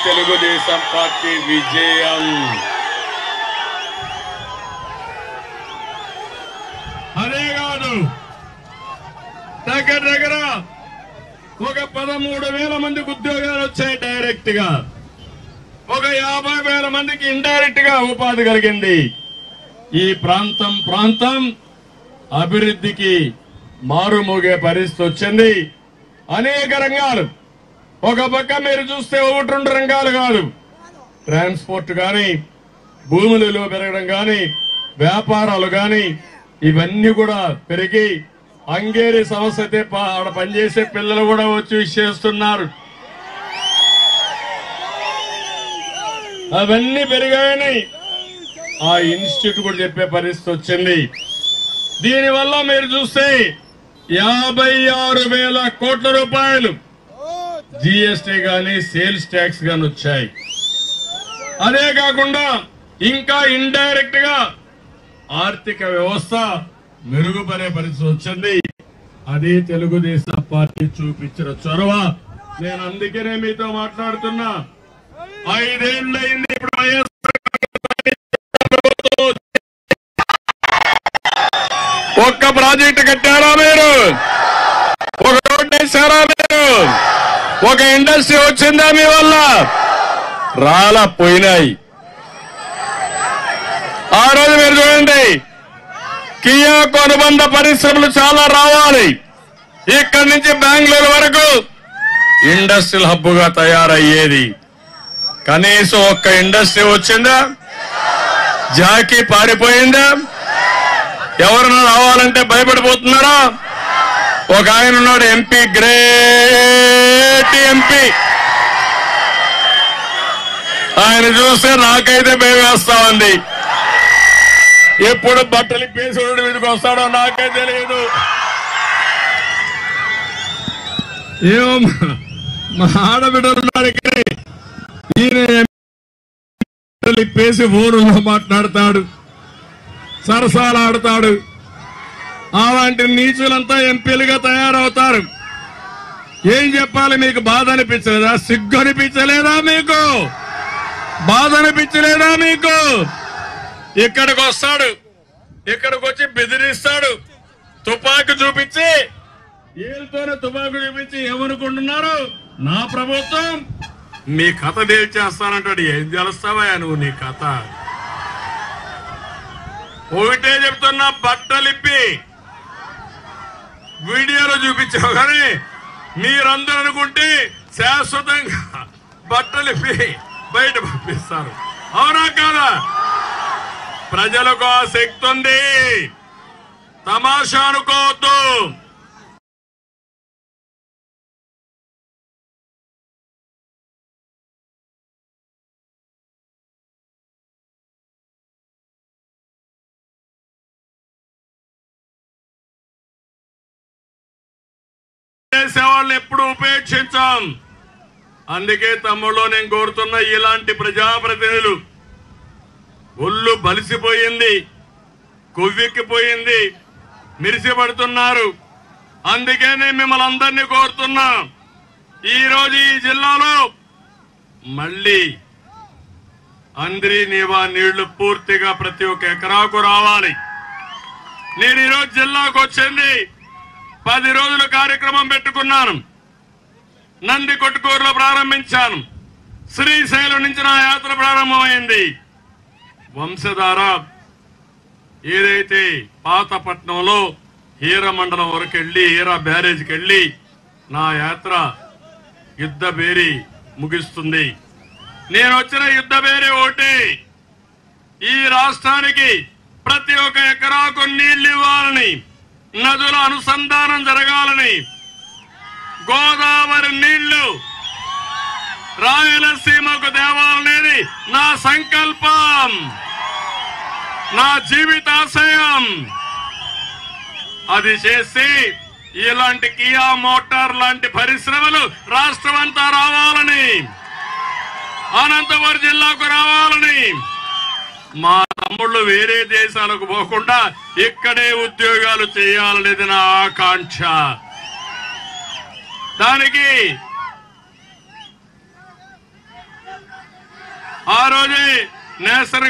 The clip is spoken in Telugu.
తెలుగుదేశం పార్టీ విజయం. అదే కాదు, దగ్గర ఒక 13,000 మందికి ఉద్యోగాలు వచ్చాయి డైరెక్ట్ గా. ఒక 50,000 మందికి ఇండైరెక్ట్ గా ఉపాధి కలిగింది. ఈ ప్రాంతం అభివృద్ధికి మారుమోగే పరిస్థితి వచ్చింది. అనేక రంగాలు, ఒక పక్క మీరు చూస్తే 1-2 రంగాలు కాదు, ట్రాన్స్పోర్ట్ గాని, భూములలో పెరగడం గాని, వ్యాపారాలు గాని, ఇవన్నీ కూడా పెరిగి అంగేరి సమస్య అయితే ఆడ పనిచేసే పిల్లలు కూడా వచ్చి చేస్తున్నారు. అవన్నీ పెరిగాయని ఆ ఇన్స్టిట్యూట్ కూడా చెప్పే పరిస్థితి వచ్చింది. దీనివల్ల మీరు చూస్తే 56,000 కోట్ల రూపాయలు జీఎస్టీ గాని, సేల్స్ ట్యాక్స్ గాని వచ్చాయి. అదే కాకుండా ఇంకా ఇండైరెక్ట్ గా ఆర్థిక వ్యవస్థ మెరుగుపడే పరిస్థితి వచ్చింది. అదే తెలుగుదేశం పార్టీ చూపించిన చొరవ. నేను అందుకనే మీతో మాట్లాడుతున్నా. 5 ఏళ్లయింది ఇప్పుడు వైఎస్ఆర్ ఒక్క ప్రాజెక్టు కట్టారా మీరు? ఒక రోడ్డు వేశారా మీరు? ఒక ఇండస్ట్రీ వచ్చిందా మీ వల్ల? రాలా, పోయినాయి. ఆ రోజు మీరు చూడండి, కియాకు అనుబంధ పరిశ్రమలు చాలా రావాలి. ఇక్కడి నుంచి బెంగళూరు వరకు ఇండస్ట్రియల్ హబ్ గా తయారయ్యేది. కనీసం ఒక్క ఇండస్ట్రీ వచ్చిందా? జాకీ పారిపోయిందా? ఎవరన్నా రావాలంటే భయపడిపోతున్నారా? ఒక ఆయన ఉన్నాడు, ఎంపీ, గ్రేట్ ఎంపీ. ఆయన చూస్తే నాకైతే భయం వేస్తా ఉంది. ఎప్పుడు బట్టలు పేసుడు మీదకి వస్తాడో నాకే తెలియదు. ఏమో మా ఆడబిడ్డలు ఉన్నారు ఇక్కడే, ఈయన పేసి ఊరులో మాట్లాడతాడు, సరసాలు ఆడతాడు. అలాంటి నీచులంతా ఎంపీలుగా తయారవుతారు. ఏం చెప్పాలి? మీకు బాధ అనిపించలేదా? సిగ్గు అనిపించలేదా? మీకు బాధ అనిపించలేదా? మీకు ఇక్కడికి వస్తాడు, ఇక్కడికి వచ్చి బెదిరిస్తాడు, తుపాకు చూపించి, ఏళ్ళతోనే తుపాకు చూపించి ఏమనుకుంటున్నారు? నా ప్రభుత్వం మీ కథ తేల్చేస్తానంటాడు. ఏం తెలుస్తావా నువ్వు? నీ కథ ఒకటే చెప్తున్నా, బట్టలిప్పి వీడియోలో చూపించావు కానీ మీరందరూ అనుకుంటే శాశ్వతంగా బట్టలిప్పి బయట పంపిస్తారు. అవునా కాదా? ప్రజలకు ఆ శక్తి ఉంది, తమాషా అనుకోవద్దు. సేవలను ఎప్పుడు ఉపేక్షించాం. అందుకే తమ్ముళ్ళు నేను కోరుతున్న ఇలాంటి ప్రజాప్రతినిధులు, ఒళ్ళు బలిసిపోయింది, కొవ్వెక్కిపోయింది, మిరిసిపడుతున్నారు. అందుకే నేను మిమ్మల్ని అందరినీ కోరుతున్నా, ఈరోజు ఈ జిల్లాలో మళ్ళీ అంద్రి నీవా నీళ్లు పూర్తిగా ప్రతి ఒక్క ఎకరాకు రావాలి. నేను ఈరోజు జిల్లాకు వచ్చింది 10 రోజుల కార్యక్రమం పెట్టుకున్నాను. నంది కొట్టుకూరులో ప్రారంభించాను. శ్రీశైలం నుంచి నా యాత్ర ప్రారంభమైంది. వంశధార ఏదైతే పాతపట్నంలో హీరా మండలం వరకు వెళ్లి, హీరా బ్యారేజ్కి వెళ్లి నా యాత్ర యుద్ధ బేరి ముగిస్తుంది. నేను వచ్చిన యుద్ధ బేరి ఒకటి, ఈ రాష్ట్రానికి ప్రతి ఒక్క ఎకరాకు నీళ్లు ఇవ్వాలని, నదుల అనుసంధానం జరగాలని, గోదావరి నీళ్లు రాయలసీమకు తేవాలనేది నా సంకల్పం, నా జీవితాశయం. అది చేసి ఇలాంటి కియా మోటార్ లాంటి పరిశ్రమలు రాష్ట్రమంతా రావాలని, అనంతపురం జిల్లాకు రావాలని, మా తమ్ముళ్ళు వేరే దేశాలకు పోకుండా ఇక్కడే ఉద్యోగాలు చేయాలనేది నా ఆకాంక్ష. దానికి ఆ రోజే నేషనల్